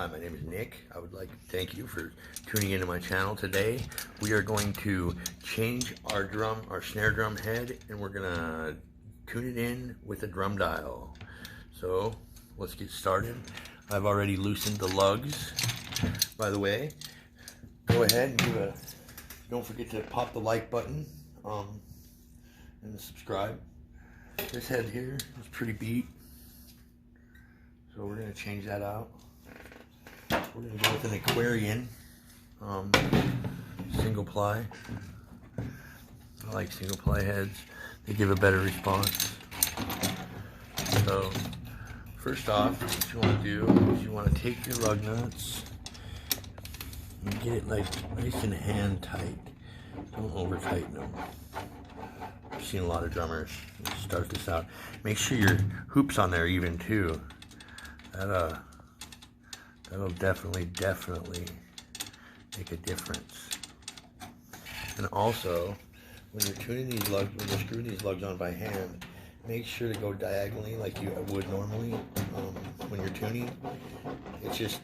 Hi, my name is Nick. I would like to thank you for tuning into my channel today. We are going to change our snare drum head, and we're gonna tune it in with a drum dial. So let's get started. I've already loosened the lugs. By the way, go ahead and don't forget to pop the like button and subscribe. This head here is pretty beat, so we're gonna change that out. We're going to go with an Aquarian single ply. I like single ply heads. They give a better response. So first off, what you want to do is you want to take your lug nuts and get it like nice and hand tight. Don't over tighten them. I've seen a lot of drummers start this out. Make sure your hoop's on there even too. That'll definitely make a difference. And also, when you're tuning these lugs, when you're screwing these lugs on by hand, make sure to go diagonally like you would normally when you're tuning. It just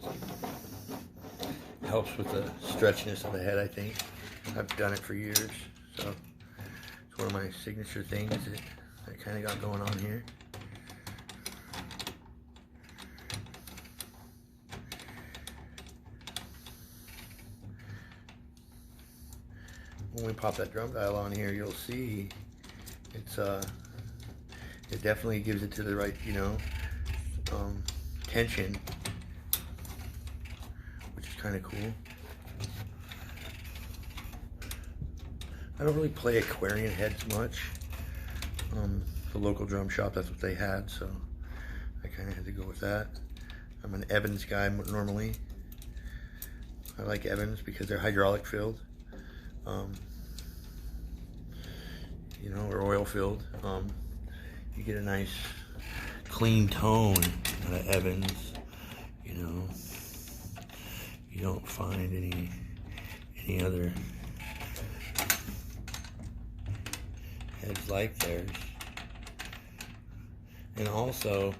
helps with the stretchiness of the head, I think. I've done it for years, so it's one of my signature things that I kind of got going on here. When we pop that drum dial on here, you'll see it definitely gives it to the right, tension, which is kind of cool. I don't really play Aquarian heads much. The local drum shop, that's what they had, so I kind of had to go with that. I'm an Evans guy normally. I like Evans because they're hydraulic filled. Or oil filled. You get a nice clean tone out of Evans. You don't find any other heads like theirs. And also,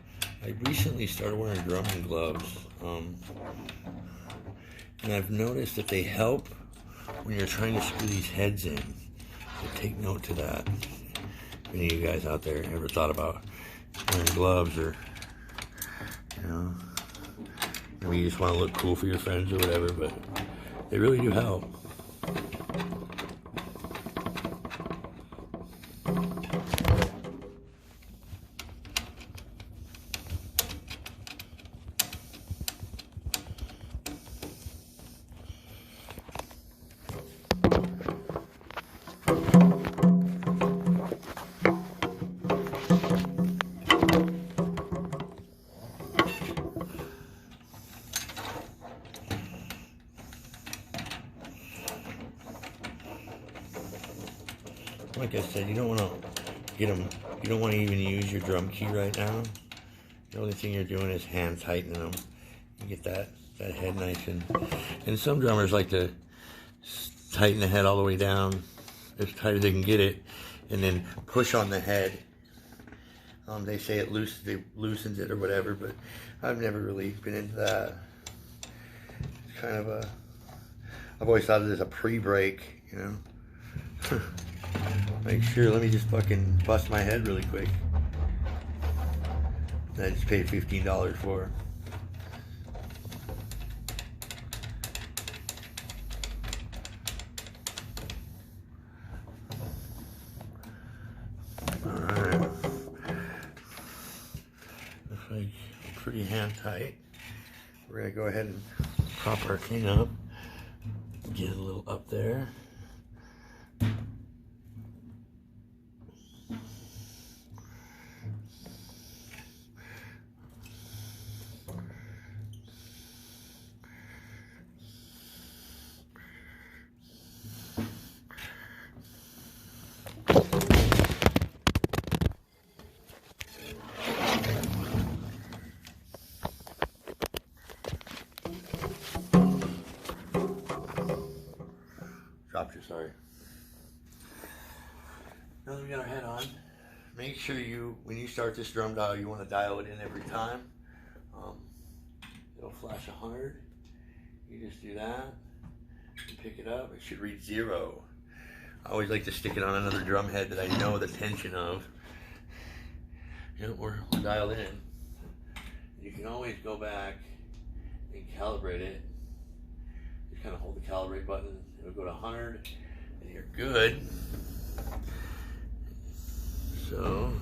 I recently started wearing drumming gloves, and I've noticed that they help when you're trying to screw these heads in. So take note to that. If any of you guys out there ever thought about wearing gloves, or maybe you just want to look cool for your friends or whatever, but they really do help. Like I said, you don't want to get them. You don't want to even use your drum key right now. The only thing you're doing is hand tightening them. You get that head nice and some drummers like to tighten the head all the way down as tight as they can get it, and then push on the head. They say it loosens it or whatever, but I've never really been into that. It's kind of I've always thought of it as a pre-break, Make sure, let me just fucking bust my head really quick. And I just paid $15 for it. Alright. Looks like pretty hand tight. We're gonna go ahead and prop our thing up. Get a little up there. Sorry. Now that we got our head on, make sure when you start this drum dial, you want to dial it in every time. It'll flash match 100, you just do that, and pick it up, it should read 0. I always like to stick it on another drum head that I know the tension of. You know, we're dialed in. You can always go back and calibrate it. Just kind of hold the calibrate button, it'll go to 100, and you're good. So,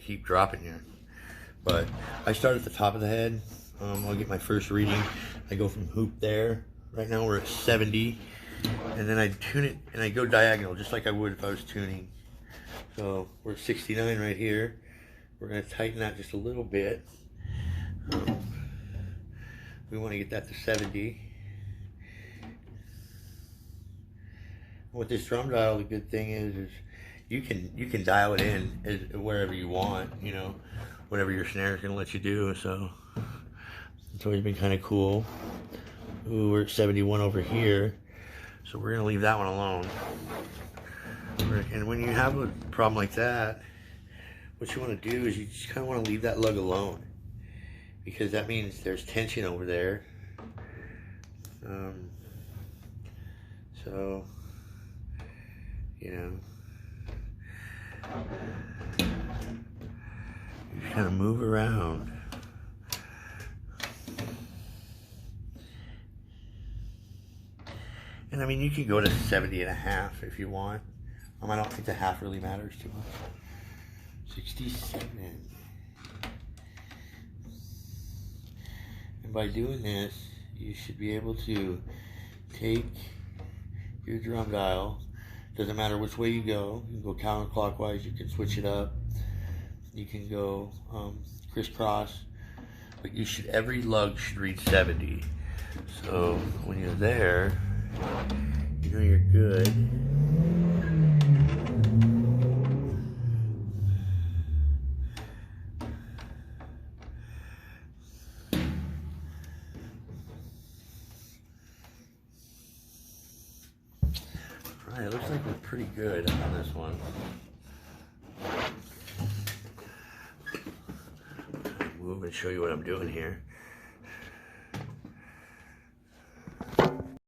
keep dropping here, but I start at the top of the head. I'll get my first reading. I go from hoop there. Right now we're at 70, and then I tune it and I go diagonal just like I would if I was tuning. So we're at 69 right here. We're going to tighten that just a little bit. We want to get that to 70. With this drum dial, the good thing is you can dial it in wherever you want, you know, whatever your snare is going to let you do. So it's always been kind of cool. Ooh, we're at 71 over here, so we're going to leave that one alone. And when you have a problem like that, what you want to do is you just kind of want to leave that lug alone, because that means there's tension over there. So, you know, you just kind of move around. And I mean, you can go to 70.5 if you want. I don't think the half really matters too much. 67. And by doing this, you should be able to take your drum dial. Doesn't matter which way you go. You can go counterclockwise. You can switch it up. You can go crisscross. But every lug should read 70. So when you're there, you know you're good. Alright, it looks like we're pretty good on this one. Move and show you what I'm doing here.